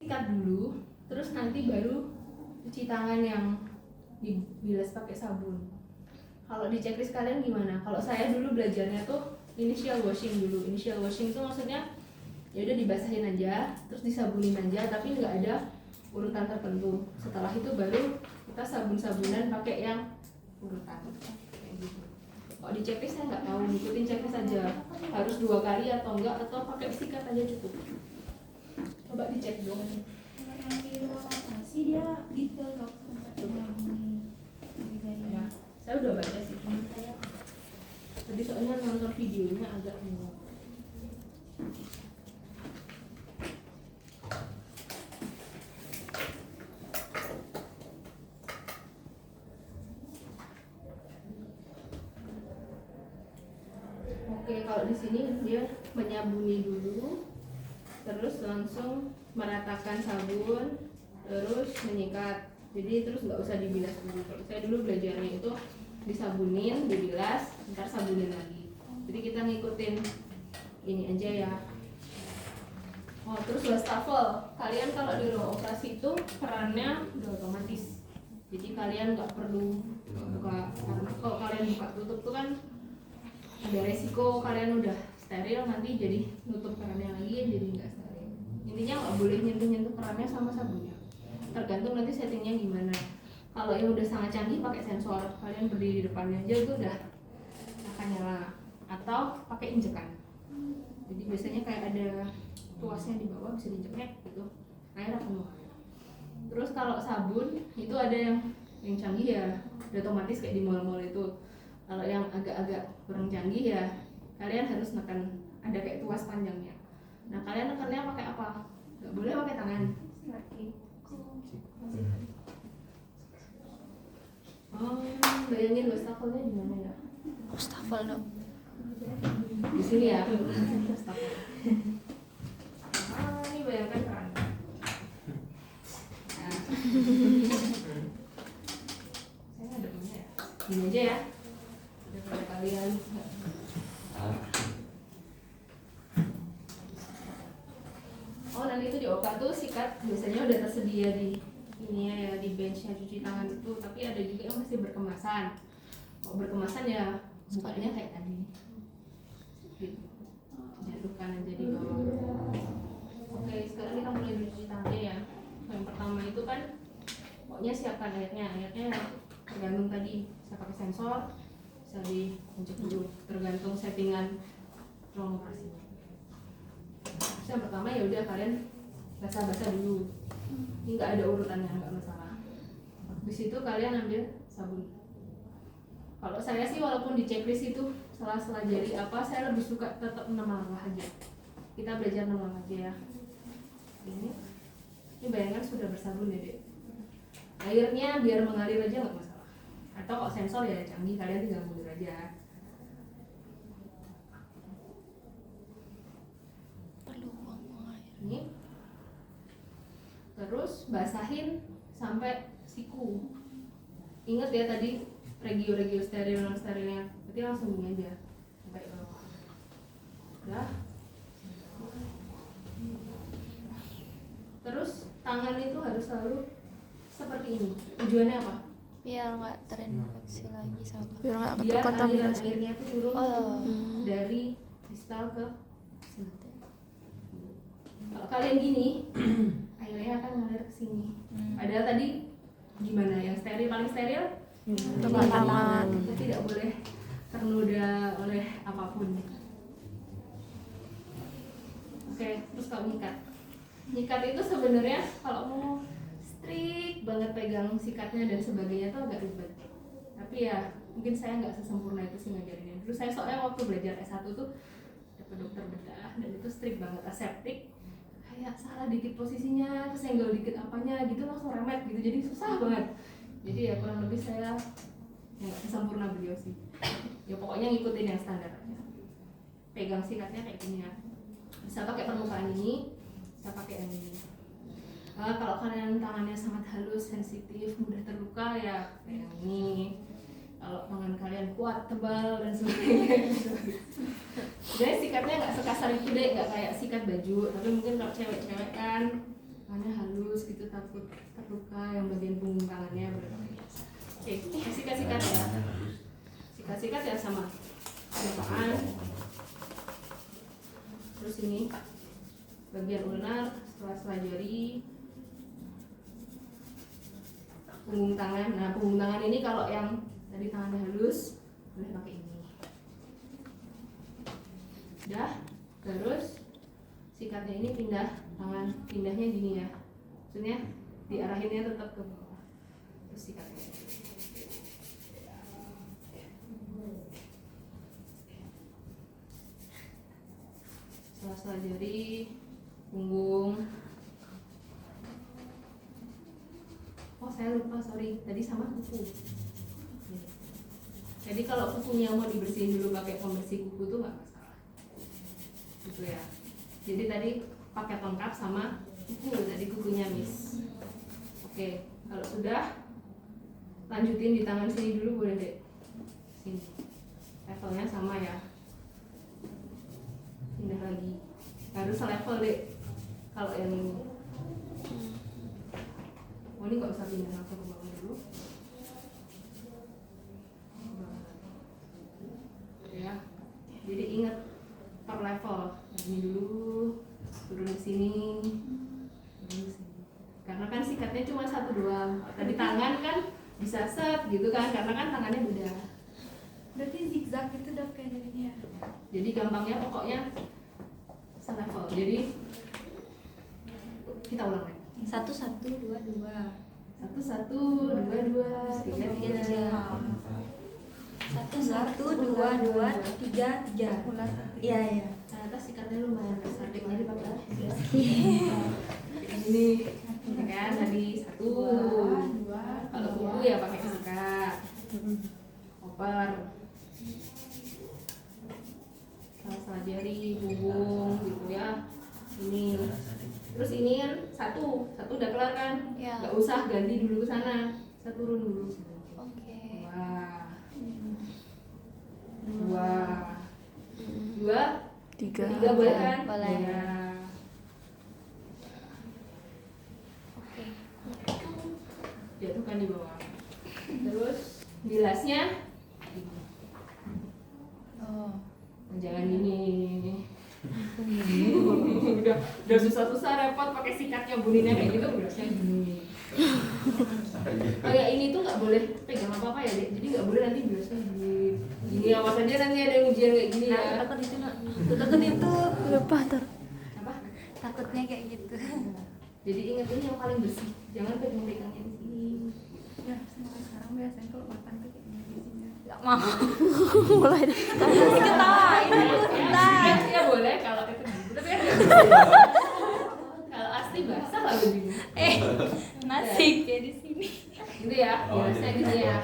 sikat dulu, terus nanti baru cuci tangan yang dibilas pakai sabun. Kalau di checklist kalian gimana? Kalau saya dulu belajarnya tuh initial washing dulu. Initial washing itu maksudnya ya udah dibasahin aja, terus disabunin aja, tapi nggak ada urutan tertentu. Setelah itu baru kita sabun-sabunan pakai yang urutan kayak gitu. Kalau di checklist saya nggak tahu, ngikutin checklist aja harus 2 kali atau enggak, atau pakai sikat aja cukup. Coba dicek dong. Yang di ruang operasi dia detail dok Ya, saya udah baca sih. Tadi soalnya nonton videonya agak bingung. Oke, kalau di sini dia menyabuni dulu, terus langsung meratakan sabun, terus menyikat. Jadi terus nggak usah dibilas dulu. Kalau saya dulu belajarnya itu disabunin, dibilas, ntar sabunin lagi. Jadi kita ngikutin ini aja ya. Oh, terus wastafel. Kalian kalau di ruang operasi itu perannya udah otomatis. Jadi kalian nggak perlu buka, karena kalau kalian buka tutup tuh kan ada resiko kalian udah steril, nanti jadi nutup kerannya lagi jadi nggak steril. Intinya nggak boleh nyentuh kerannya sama sabunnya, tergantung nanti settingnya gimana. Kalau yang udah sangat canggih pakai sensor, kalian berdiri di depannya aja itu udah akan nyala, atau pakai injekan. Jadi biasanya kayak ada tuasnya di bawah, bisa diinjeknya gitu, air akan mengalir. Terus kalau sabun itu ada yang canggih ya udah otomatis kayak di mall-mall itu. Kalau yang agak-agak kurang canggih ya kalian harus nekan, ada kayak tuas panjangnya. Nah kalian nekannya pakai apa? Nggak boleh pakai tangan. Oh, bayangin wastafelnya di mana ya? Wastafel dok. Di sini ya. Wastafel. Ini bayangkan keran. Nah. Saya ada punya ya. Ini aja ya. Daripada kalian. Oh, nanti itu di OKA tuh sikat biasanya udah tersedia di ini ya, di benchnya cuci tangan itu, tapi ada juga yang masih berkemasan. Kalau berkemasan ya bukanya kayak tadi gitu, jatuhkan aja di bawah. Oke, sekarang kita mulai cuci tangannya ya. Yang pertama itu kan pokoknya siapkan airnya tergantung tadi saya pakai sensor, bisa diinjek dulu tergantung settingan ruang operasinya. Terus yang pertama ya udah kalian basah-basah dulu. Ini nggak ada urutannya, nggak masalah. Di situ kalian ambil sabun. Kalau saya sih walaupun di checklist itu sela-sela jari apa, saya lebih suka tetap 6 langkah aja. Kita belajar 6 langkah aja ya. Ini bayangkan sudah bersabun ya dek. Airnya biar mengalir aja nggak masalah. Atau kalau sensor ya canggih, kalian tinggal mundur aja. Perlu buang air. Ini. Terus basahin sampai siku. Ingat ya tadi regio steril non sterilnya. Berarti langsung gini aja sampai ke bawah. Udah. Terus tangan itu harus selalu seperti ini. Tujuannya apa? Biar nggak terinfeksi lagi sama. Biar nggak Biar terkontaminasi. airnya itu turun dari kristal ke sini. Kalau kalian gini, airnya akan ngalir ke sini. Padahal tadi gimana? Yang steril, paling steril Tangan. itu tidak boleh ternoda oleh apapun. Oke, terus kalau nyikat itu sebenarnya kalau mau strict banget pegang sikatnya dan sebagainya itu agak ribet. Tapi ya mungkin saya nggak sesempurna itu sih ngajarinnya. Dulu saya soalnya waktu belajar S1 tuh dapat dokter bedah dan itu strict banget, aseptik. Kayak salah dikit posisinya, kesenggol dikit apanya gitu langsung remet gitu, jadi susah banget. Jadi ya kurang lebih saya nggak sesempurna beliau sih. Ya pokoknya ngikutin yang standar aja. Pegang sikatnya kayak gini ya. Bisa pakai permukaan ini, bisa pakai yang ini. Kalau kalian tangannya sangat halus, sensitif, mudah terluka ya kayak yang ini. Kalau tangan kalian kuat, tebal dan sebagainya gitu. Jadi sikatnya nggak sekasar itu deh, nggak kayak sikat baju. Tapi mungkin kalau cewek-cewek kan tangannya halus gitu, takut terluka yang bagian punggung tangannya benar-benar biasa. Oke, sikat-sikat ya. Sikat-sikat ya sama tangan. Terus ini bagian ulnar, sela-sela jari, punggung tangan. Nah, punggung tangan ini kalau yang tadi tangannya halus boleh pakai ini. Udah, terus sikatnya ini pindah tangan, pindahnya gini ya. Maksudnya diarahinnya tetap ke bawah. Terus sikatnya. Sela-sela jari, punggung. Oh, saya lupa, sorry. Tadi sama kuku. Jadi kalau kukunya mau dibersihin dulu pakai pembersih kuku tuh nggak masalah. Gitu ya. Jadi tadi pakai lengkap sama kuku, tadi kukunya miss. Oke, kalau sudah lanjutin di tangan sini dulu boleh deh. Sini. Levelnya sama ya. Pindah lagi. Harus selevel deh. Kalau yang ini. Oh, ini nggak usah pindah langsung ke bawah dulu. Ya. Jadi ingat per level. Ini dulu, turun ke sini, turun ke sini. Karena kan sikatnya cuma satu doang. Tadi tangan kan bisa set gitu kan, karena kan tangannya beda. Berarti zigzag itu dok kayak jadinya. Jadi gampangnya pokoknya selevel. Jadi kita ulang lagi. 1 1 2 2. 1 1 2 2 3 3 1 1 2 2 3 3. Iya iya. Ternyata sikatnya lumayan besar deh, jadi pakai ini kan tadi 1. Kalau kuku ya pakai sikat. Koper. Salah jari, punggung gitu ya. Ini. Terus ini kan satu udah kelar kan? Ya. Gak usah ganti dulu ke sana. Saya turun dulu. Oke. Dua, Tiga. tiga boleh kan? Boleh. Ya. Oke. Jatuhkan di bawah. Terus bilasnya Oh. jangan ini. udah susah-susah repot pakai sikatnya buninnya kayak gitu, bilasnya gini. Kayak ini tuh nggak boleh pegang apa ya dek, jadi nggak boleh nanti bilasnya gini awas aja nanti ada yang ujian kayak gini ya. Takut itu nak. Takut itu. Lupa ter. Apa? Takutnya kayak gitu. Jadi ingat ini yang paling bersih, jangan pegang-pegangnya di sini. Ya, sekarang biasanya kalau makan tuh kayak gini sih. Gak mau. Mulai deh. Ketawain Ya, ya boleh kalau itu gitu, tapi kan nggak bisa. Kalau asli basah lah begini. nasi kayak di sini. Gitu ya, biasanya gini ya.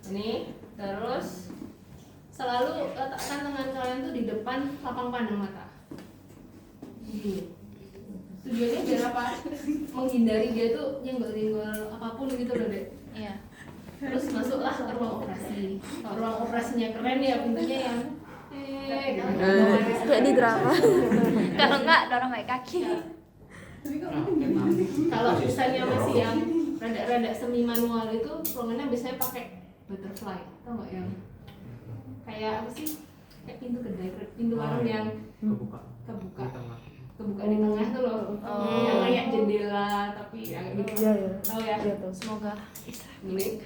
Ini terus selalu letakkan tangan kalian tuh di depan lapang pandang mata. Gini. Tujuannya biar apa? Menghindari dia tuh nyenggol-nyenggol apapun gitu loh dek. Iya. Terus masuklah ke ruang operasi. Kalau ruang operasinya keren ya pintunya yang gitu. Kayak di drama. Kalau enggak dorong kayak kaki. Kalau misalnya masih yang rada-rada semi manual itu ruangannya biasanya pakai butterfly, tau nggak yang kayak apa sih? Kayak pintu kedai, pintu warung yang kebuka di tengah tuh loh, yang kayak jendela tapi yang gitu. Iya ya. Tahu ya? Iya tuh. Semoga bisa. Ini.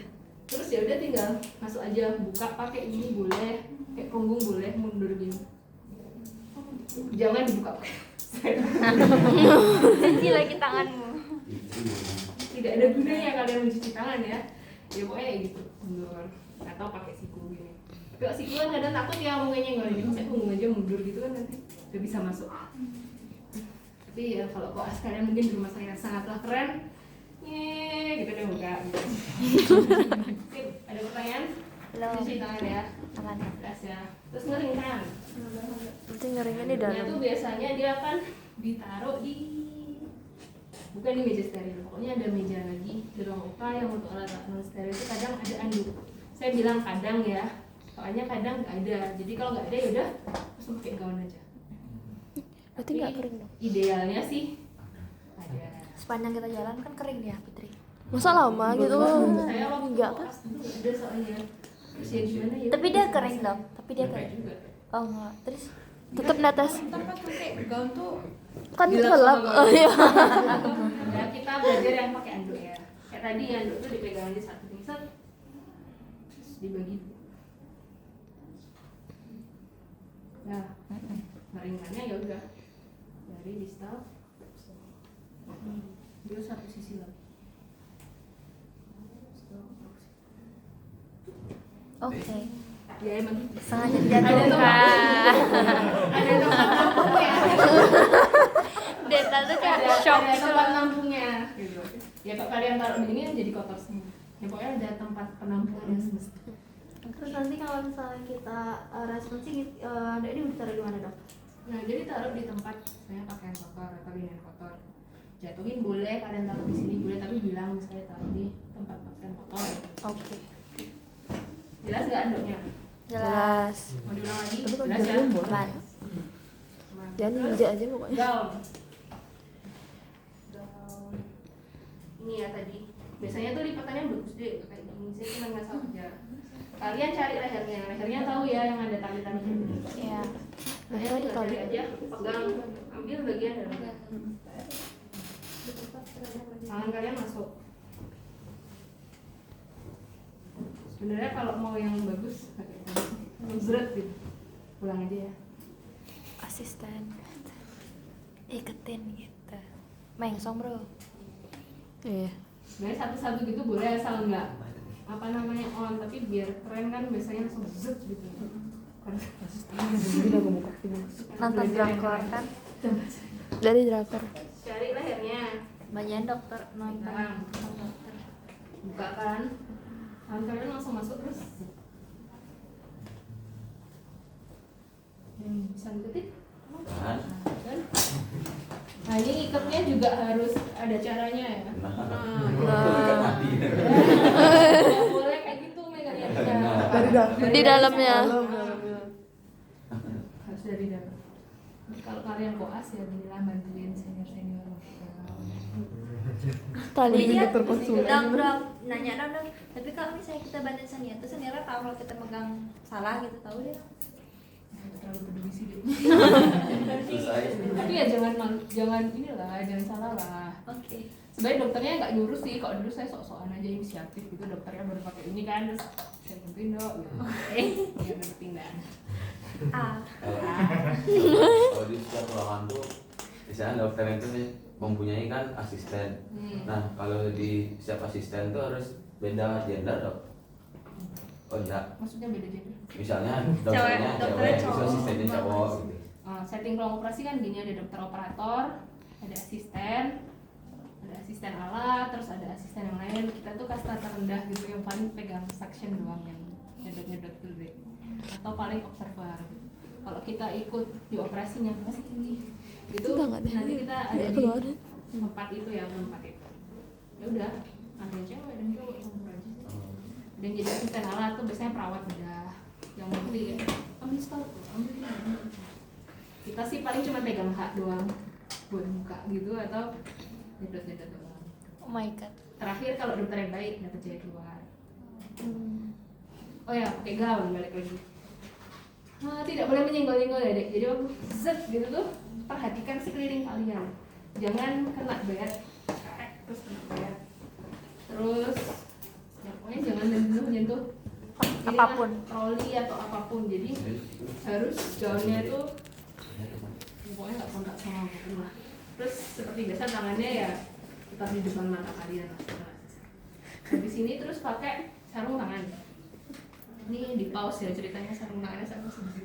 Terus ya udah tinggal masuk aja, buka pakai ini boleh, kayak punggung boleh mundur gini. Jangan dibuka pakai Cuci lagi tanganmu. tidak ada gunanya kalian mencuci tangan ya. Ya pokoknya kayak gitu, mundur atau pakai siku gini. Kalau siku kan kadang takut ya mungkinnya nggak ini, saya punggung aja mundur gitu kan nanti udah bisa masuk. Tapi ya kalau koas kalian mungkin di rumah saya sangatlah keren. Gitu deh buka. Gitu. Sip, ada pertanyaan? Belum. Cuci tangan ya. Aman. Beras ya. Terus ngeringkan. Nanti ngeringnya di Nah dalam. tuh biasanya dia akan ditaruh di bukan di meja steril, pokoknya ada meja lagi di ruang UPA yang untuk alat non steril itu kadang ada anduk. Saya bilang kadang ya, soalnya kadang nggak ada. Jadi kalau nggak ada ya udah langsung pakai gaun aja. Berarti nggak kering dong. Idealnya sih ada. sepanjang kita jalan kan kering ya Fitri. Masa lama gitu? Saya waktu Enggak kan? koas dulu ada soalnya. Terus ya gimana ya? Tapi dia kering dong. Tapi dia Enggak kering. juga. Oh enggak. Terus Tetap netes. Tanpa pakai gaun tuh Kan Dilap gelap. sama Oh iya. Ya, kita belajar yang pakai anduk ya. Kayak tadi anduk tuh dipegang aja satu set, terus dibagi. Nah, ringannya ya udah dari distal, dulu satu sisi lagi. oke. Ya emang gitu. Sengaja Ada dijatuhkan. Ada tempat nampungnya. Deta tuh kayak Ada shock ada gitu. tempat nampungnya. Gitu. Ya kalau kalian taruh begini kan jadi kotor semua. Ya pokoknya ada tempat penampungannya semesta. terus nanti kalau misalnya kita responsi ini udah taruh di mana dok? Nah, jadi taruh di tempat saya pakaian kotor atau linen kotor. Jatuhin boleh, kalian taruh di sini boleh, tapi bilang misalnya taruh di tempat pakaian kotor. Oke. Jelas nggak anduknya? Jelas. Mau diulang lagi? Tapi kalau Jelas ya? belum boleh. Jelas. Jangan Terus, injek aja pokoknya. gaun. Gaun. Ini ya tadi. Biasanya tuh lipatannya bagus deh, kayak gini. Saya cuma ngasal aja. Kalian cari lehernya. Lehernya tahu ya yang ada tali-talinya. Iya. Saya tinggal cari aja, pegang, ambil bagian dalam. Tangan kalian masuk. Sebenarnya kalau mau yang bagus, zret gitu. Pulang aja ya. Asisten. Iketin gitu. Mengsong bro. Iya. Sebenarnya satu-satu gitu boleh asal nggak apa namanya on, tapi biar keren kan biasanya langsung zret gitu. Nonton drakor kan. Dari drakor. Cari lehernya, Banyak dokter nonton. Dokter. buka kan, tangan kalian langsung masuk terus. Bisa diketik? Kan? Nah ini ikatnya juga harus ada caranya ya. Nah, Nggak boleh kayak gitu megangnya. di dalamnya. Harus dari dalam. Kalau kalian koas ya binilah bantuin senior. Tali Iya, dokter konsulen. dok, nanya dong. Tapi kalau misalnya kita bantuin senior, tuh seniornya tahu kalau kita megang salah gitu, tahu dia. Terlalu peduli sih dia. Tapi ya jangan inilah, jangan salah lah. Oke. Sebenarnya dokternya nggak nyuruh sih, kalau dulu saya sok-sokan aja inisiatif gitu, dokternya baru pakai ini kan, terus saya bantuin dok, gitu. Ya ngerti nggak? Kalau di setiap ruangan tuh misalnya dokter itu nih mempunyai kan asisten. Nah kalau di setiap asisten tuh harus beda gender dok. Oh enggak, Maksudnya beda gender. misalnya dokternya dokternya cewek, terus cowok. asistennya cowok gitu. Setting ruang operasi kan gini, ada dokter operator, ada asisten alat, terus ada asisten yang lain. Kita tuh kasta terendah gitu, yang paling pegang suction doang, yang nyedot tuh deh. Atau paling observer gitu. Kalau kita ikut di operasinya masih tinggi gitu, Enggak, nggak ada. nanti kita ada Nggak di keluar. tempat itu ya, tempat itu. Ya udah, ada cewek dan cowok campur aja. Dan jadi asisten alat tuh biasanya perawat udah yang ngerti ya, ambil stop, ambil ini. Kita sih paling cuma pegang hak doang buat buka gitu atau nyedot doang. Oh my god. Terakhir kalau dokter yang baik dapat jahit luar. Oh ya, pakai gaun balik lagi. Tidak boleh menyenggol-nyenggol ya dek. Jadi waktu zet gitu tuh perhatikan sekeliling kalian. Jangan kena berat, terus kena berat. Terus ya pokoknya jangan menyentuh Apapun. troli atau apapun. Jadi harus gaunnya itu pokoknya nggak kontak sama apapun lah. Terus seperti biasa tangannya ya tetap di depan mata kalian lah. Habis ini terus pakai sarung tangan. Ini di pause ya ceritanya, sarung tangannya sama sedikit.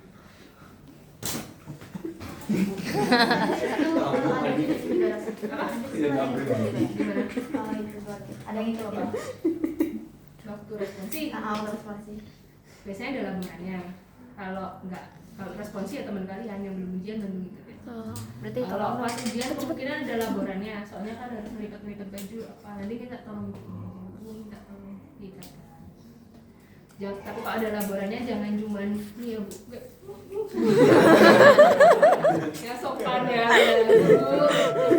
Ada yang itu loh. Waktu responsi Responsi. biasanya ada laporannya. Kalau responsi ya teman kalian yang belum ujian tentu ngikutin. Oh. Berarti Kalau tolong pas ujian kemungkinan ada laporannya, soalnya kan harus ngelipat baju apa, nanti kita tolong minta tolong ikat. Tapi kalau ada laporannya jangan cuman nih ya bu, ya sopan ya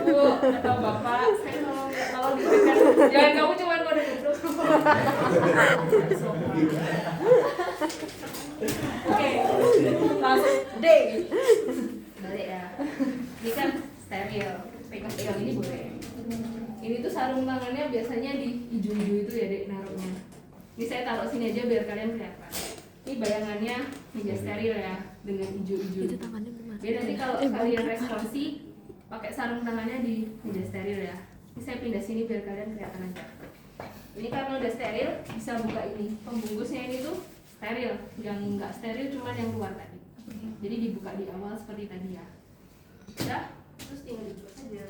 bu atau bapak, saya mau Jangan kamu cuma kode goblok. Oke, langsung D. Balik ya. Ini kan steril. Pegang ini boleh. Ini tuh sarung tangannya biasanya di hijau-hijau itu ya dek naruhnya. Ini saya taruh sini aja biar kalian kelihatan. Ini bayangannya meja steril ya dengan hijau-hijau. Itu tangannya gimana? Jadi nanti kalau kalian responsi pakai sarung tangannya di meja steril ya. Ini saya pindah sini biar kalian kelihatan aja. Ini karena udah steril bisa buka ini. Pembungkusnya ini tuh steril, yang nggak steril cuma yang luar tadi. Jadi dibuka di awal seperti tadi ya. Udah, terus tinggal dibuka saja.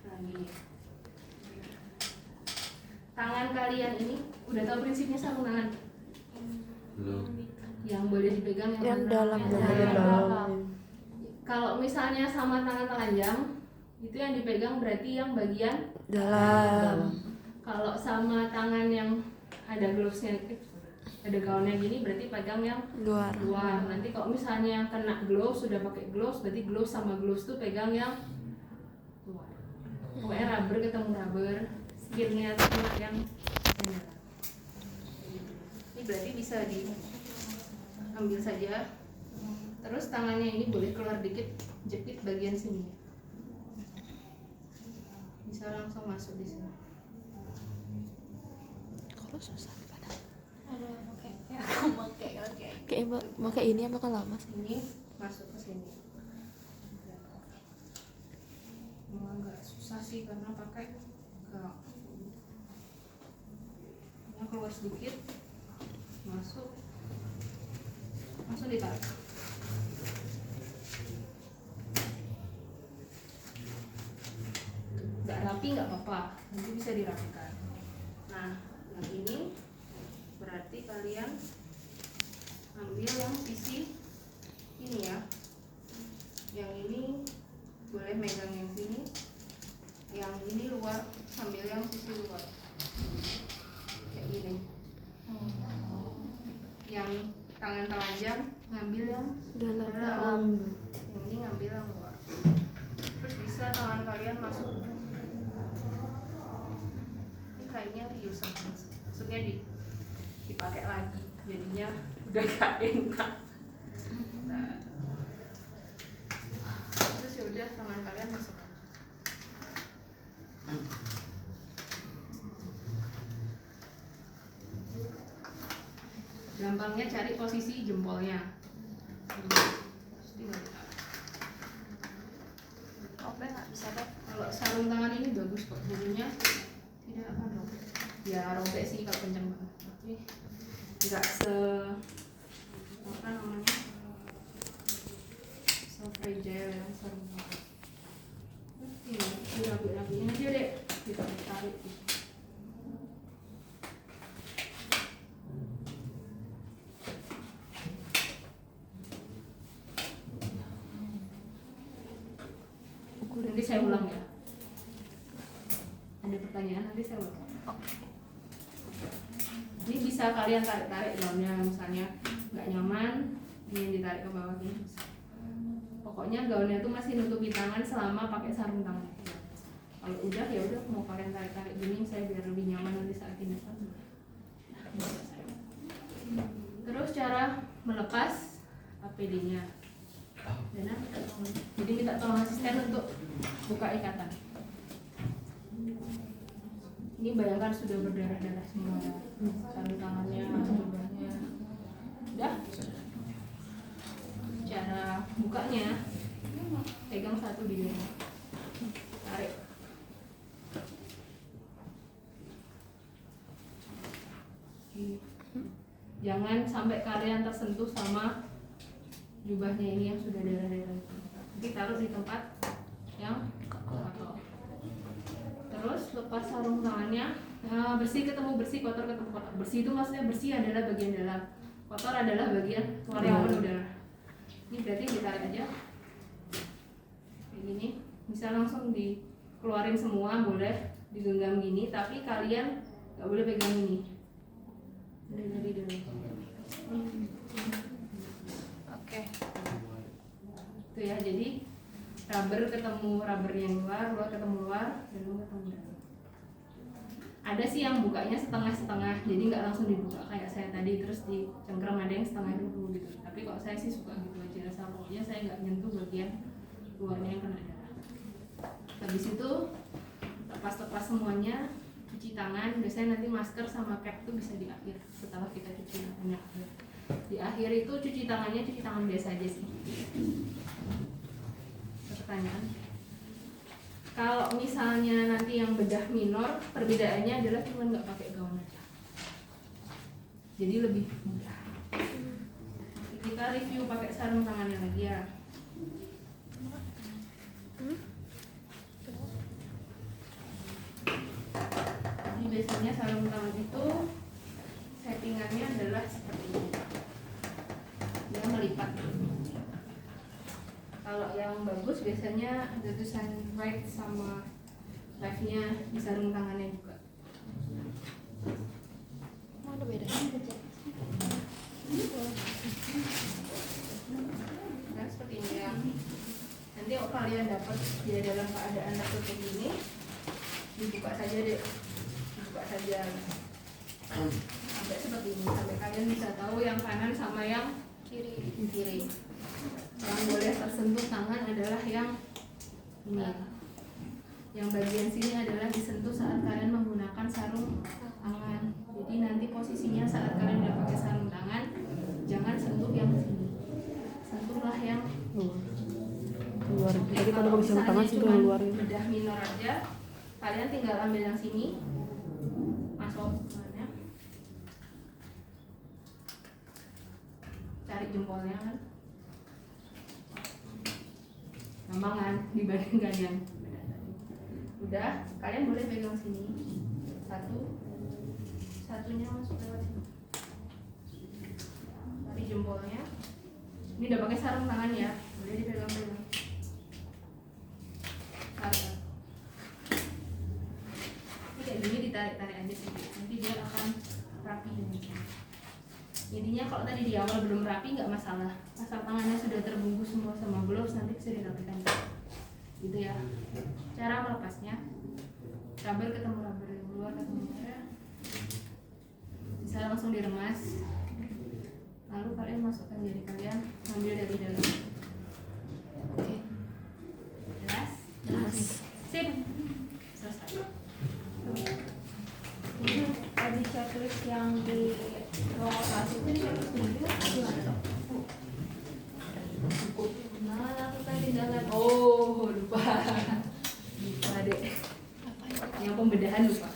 Nah, gini. Tangan kalian ini udah tahu prinsipnya sarung tangan? Belum. Yang boleh dipegang Yang mana? dalam, Yang yang dalam. dalam. Kalau misalnya sama tangan telanjang, itu yang dipegang berarti yang bagian Dalam. Kalau sama tangan yang ada glovesnya, ada gaunnya gini, berarti pegang yang Luar. luar. Nanti kalau misalnya kena gloves, sudah pakai gloves, berarti gloves sama gloves tuh pegang yang luar. Pokoknya rubber ketemu rubber, skinnya tuh kena yang dalam. Ini berarti bisa diambil saja. Terus tangannya ini boleh keluar dikit, jepit bagian sini. Bisa langsung masuk di sini. Kalau susah pada. Ada kayak aku pakai kalau kayak Kayak pakai ini apa kan lama sih? Ini masuk ke sini. Memang agak susah sih karena pakai gaun. Ini keluar sedikit, masuk, langsung ditarik. Nggak rapi nggak apa-apa, nanti bisa dirapikan. Nah, yang ini berarti kalian ambil yang sisi ini ya. Yang ini boleh megang yang sini, yang ini luar ambil yang sisi luar kayak gini. Yang tangan telanjang ngambil yang Dalam. dalam, yang ini ngambil yang luar. Terus bisa tangan kalian masuk. Ini kainnya reusable, maksudnya dipakai lagi, jadinya udah gak enak. Nah, terus ya udah tangan kalian masuk. Gampangnya cari posisi jempolnya. Terus tinggal ditarik. Oke, nggak bisa deh. Kalau sarung tangan ini bagus kok, bulunya tidak akan robek. Ya robek sih kalau kencang banget, tapi nggak apa namanya, fragile yang sarung tangan. Ini dirapi-rapiin aja deh, kita tarik. Nanti saya ulang ya. Ada pertanyaan nanti saya ulang. Ini bisa kalian tarik-tarik dalamnya, misalnya nggak nyaman, ingin ditarik ke bawah gini. Pokoknya gaunnya tuh masih nutupi tangan selama pakai sarung tangan. Kalau udah ya udah, mau kalian tarik-tarik gini saya biar lebih nyaman nanti saat ini. Terus cara melepas APD-nya. Dana, jadi minta tolong asisten untuk buka ikatan. Ini bayangkan sudah berdarah-darah semua ya. Sarung tangannya, jubahnya. Udah. Cara bukanya, pegang satu di sini. Tarik. Jangan sampai kalian tersentuh sama jubahnya ini yang sudah darah-darah. Nanti taruh di tempat yang kotor. Terus lepas sarung tangannya. Nah, bersih ketemu bersih, kotor ketemu kotor. Bersih itu maksudnya bersih adalah bagian dalam, kotor adalah bagian luar yang penuh darah. Ini berarti ditarik aja kayak gini. Bisa langsung dikeluarin semua, boleh digenggam gini, tapi kalian nggak boleh pegang ini. Dari dalam. Oke. gitu ya. Jadi rubber ketemu rubber yang luar ketemu luar, dalam ketemu dalam. Ada sih yang bukanya setengah-setengah, jadi nggak langsung dibuka kayak saya tadi terus dicengkram, ada yang setengah dulu gitu. Tapi kalau saya sih suka gitu aja, asal pokoknya saya nggak nyentuh bagian luarnya yang kena darah. Habis itu lepas semuanya, cuci tangan. Biasanya nanti masker sama cap itu bisa di akhir setelah kita cuci tangannya. Di akhir itu cuci tangan biasa aja sih. Pertanyaan, kalau misalnya nanti yang bedah minor, perbedaannya adalah cuma nggak pakai gaun aja, jadi lebih mudah. Kita review pakai sarung tangannya lagi ya. Jadi biasanya sarung tangan itu settingannya adalah seperti ini, dia melipat. Kalau yang bagus biasanya ada tulisan right sama left-nya di sarung tangannya juga. Mana bedanya? Nah seperti ini ya. Nanti kalau kalian dapat dia dalam keadaan tertutup ini, dibuka saja deh, dibuka saja sampai seperti ini, sampai kalian bisa tahu yang kanan sama yang kiri. Yang boleh tersentuh tangan adalah yang ini. Yang bagian sini adalah disentuh saat kalian menggunakan sarung tangan. Jadi nanti posisinya saat kalian udah pakai sarung tangan, jangan sentuh yang sini, sentuhlah yang Luar. Oke, Tadi kalau pakai sarung tangan sih cuma yang luar. bedah minor aja, kalian tinggal ambil yang sini, masuk tangannya, cari jempolnya kan, gampang kan dibandingkan yang bedah tadi. Udah, kalian boleh pegang sini, satunya masuk lewat sini, cari jempolnya. Ini udah pakai sarung tangan ya, boleh dipegang-pegang. Tarik. Ini kayak gini ditarik-tarik aja sih, nanti dia akan rapi ini. Intinya kalau tadi di awal belum rapi nggak masalah, asal tangannya sudah terbungkus semua sama gloves nanti bisa dirapikan. Gitu ya. Cara melepasnya, rubber ketemu rubber yang luar ketemu luar, bisa langsung diremas. Lalu kalian masukkan jari kalian, ambil dari dalam. Oke. Jelas? Sip. Selesai. Ini tadi checklist yang di ruang operasi itu di checklist dulu gimana dok? Nah, lakukan di dalam. Oh, lupa deh. Yang pembedahan lupa.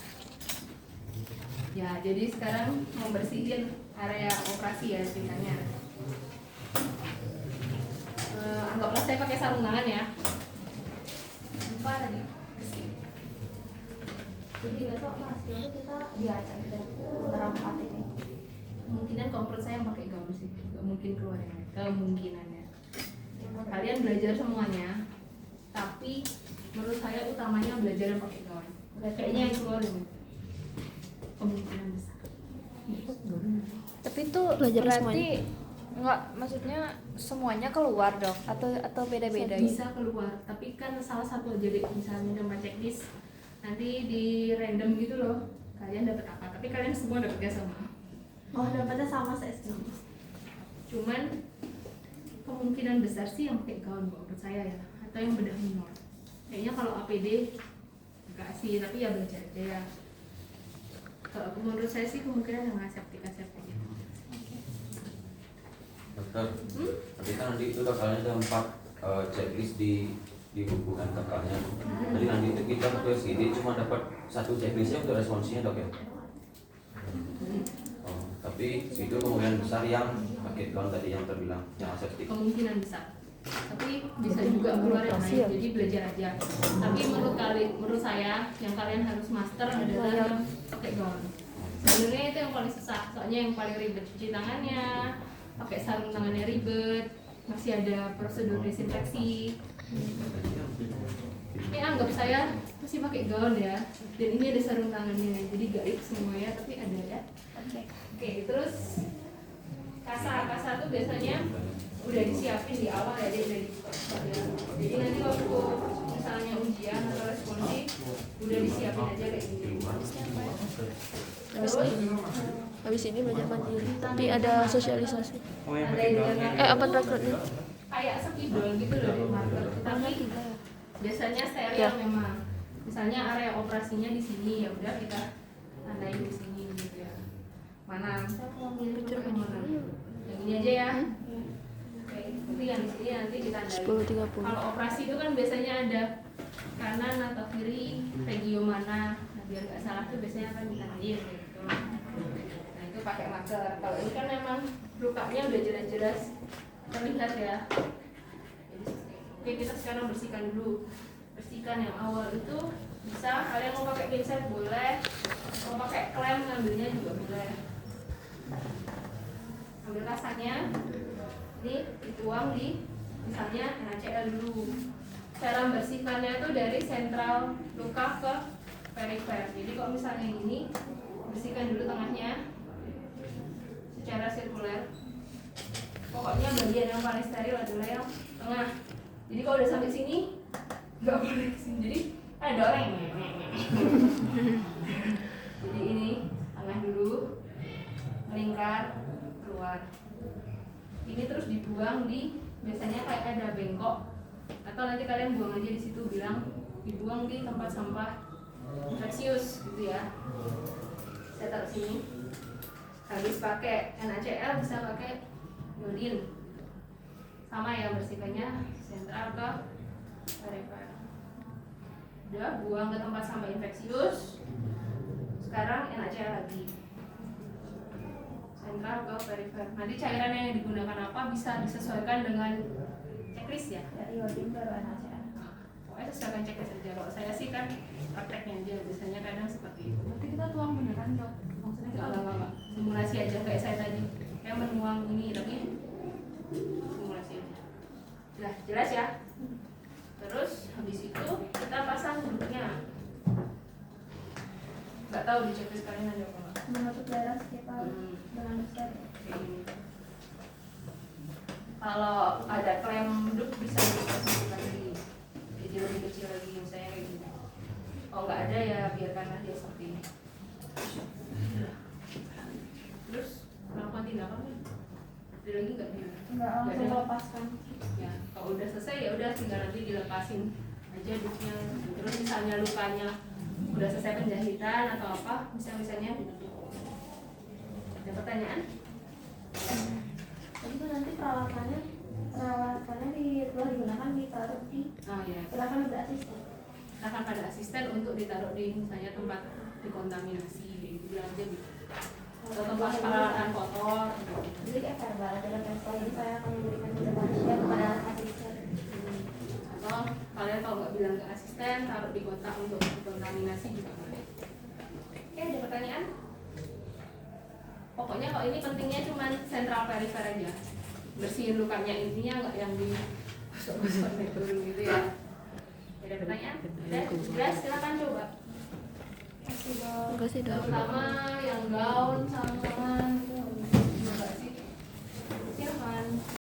Ya, jadi sekarang membersihin area operasi ya ceritanya. Anggaplah saya pakai sarung tangan ya. Lupa tadi. Jadi besok mas, dulu kita diajak kita merapat ini. Kemungkinan kalau menurut saya yang pakai gaun sih, nggak mungkin keluar yang lain. Kemungkinannya. Kalian belajar semuanya, tapi menurut saya utamanya belajar yang pakai gaun. Kayaknya yang keluar yang kemungkinan besar. Tapi itu Belajar berarti nggak, maksudnya semuanya keluar dok atau beda-beda gitu? Bisa keluar, tapi kan salah satu aja deh, misalnya nama checklist nanti di random gitu loh, kalian dapat apa, tapi kalian semua dapatnya sama. Oh, dapatnya sama saya sih. Cuman kemungkinan besar sih yang pakai gaun menurut saya ya, atau yang bedah minor. Kayaknya kalau APD enggak sih, tapi ya belajar aja ya. Kalau menurut saya sih kemungkinan yang aseptik gitu. Dokter, tapi kan nanti itu kalian ada 4 checklist di buku kan kakaknya. Jadi nanti itu kita ke sini cuma dapat 1 checklistnya untuk responsnya dok ya. Oh, tapi itu kemungkinan besar yang pakai gaun tadi yang terbilang yang aseptik. Kemungkinan besar, tapi bisa juga keluar yang lain, jadi belajar aja. Tapi menurut saya yang kalian harus master adalah yang pakai gaun. Sebenarnya itu yang paling susah, soalnya yang paling ribet cuci tangannya, pakai sarung tangannya ribet, masih ada prosedur desinfeksi. Ini anggap saya masih pakai gaun ya, dan ini ada sarung tangannya, jadi gaib semua ya, tapi ada ya. Oke, terus kasa tuh biasanya udah disiapin di awal ya, dia udah ya. Jadi nanti waktu misalnya ujian atau responsif udah disiapin aja kayak gini. Terus Habis ini belajar mandiri. Tapi ada sosialisasi. ada yang Apa rekrutnya? kayak skibol gitu loh di marker, tapi biasanya steril memang. Misalnya area operasinya di sini, ya udah kita tandain di sini gitu ya. Mana? Yang mana? Yang ini aja ya. Oke, itu yang di sini nanti ditandain. 10.30. Kalau operasi itu kan biasanya ada kanan atau kiri, regio mana. Nah, biar nggak salah tuh biasanya akan ditandain gitu. Nah, itu pakai marker. Kalau ini kan memang lukanya udah jelas-jelas terlihat ya. Jadi, oke, kita sekarang bersihkan dulu. Bersihkan yang awal itu bisa kalian mau pakai pinset boleh, mau pakai klem ngambilnya juga boleh. Ambil kasarnya, ini dituang di misalnya NaCl dulu. Cara membersihkannya itu dari sentral luka ke perifer. Jadi kalau misalnya ini bersihkan dulu tengahnya secara sirkuler. Pokoknya bagian yang paling steril adalah yang tengah. Jadi kalau udah sampai sini nggak boleh kesini. Jadi ada orang. Jadi ini tengah dulu, melingkar keluar. Ini terus dibuang di biasanya kayak ada bengkok atau nanti kalian buang aja di situ, bilang dibuang di tempat sampah infeksius gitu ya. Saya taruh sini. Habis pakai NaCl bisa pakai iodin. Sama ya bersihkannya sentral ke perifer. Udah buang ke tempat sampah infeksius. Sekarang NaCl lagi. Sentral ke perifer. Nanti cairan yang digunakan apa bisa disesuaikan dengan checklist ya. Dari iodin baru NaCl. Pokoknya sesuaikan checklist aja. Kalau saya sih kan prakteknya aja, biasanya kadang seperti itu. Berarti kita tuang beneran dok? Maksudnya kita Enggak. Simulasi aja kayak saya tadi. Kayak menuang ini tapi simulasi aja. Jelas ya? Terus habis itu kita pasang duduknya. Nggak tahu di checklist kalian ada apa nggak? menutup daerah sekitar dengan besar. Kalau ada klem duduk bisa dipasang lagi, jadi lebih kecil lagi misalnya kayak gini. Kalau nggak ada ya biarkanlah dia seperti ini. Terus melakukan tindakan ada lagi nggak dia? Enggak langsung melepaskan. Ya kalau udah selesai ya udah tinggal nanti dilepasin aja duduknya. Terus misalnya lukanya udah selesai penjahitan atau apa, misalnya ada pertanyaan? Jadi itu nanti peralatannya digunakan ditaruh di Oh ya, silakan ada asisten. silakan pada asisten untuk ditaruh di misalnya tempat dikontaminasi gitu, bilang aja gitu. Atau tempat peralatan kotor gitu. Jadi kayak verbal dalam respon, jadi saya akan memberikan informasi kepada asisten. Atau kalian kalau nggak bilang ke asisten, taruh di kotak untuk dikontaminasi juga boleh. Oke, ada pertanyaan? Pokoknya kalau ini pentingnya cuma sentral perifer aja, bersihin lukanya, intinya nggak yang di gosok-gosok dulu gitu ya. Ada pertanyaan? Ada? Jelas, silakan coba. Kasih dong. Enggak sih dok. Terutama yang gaun sama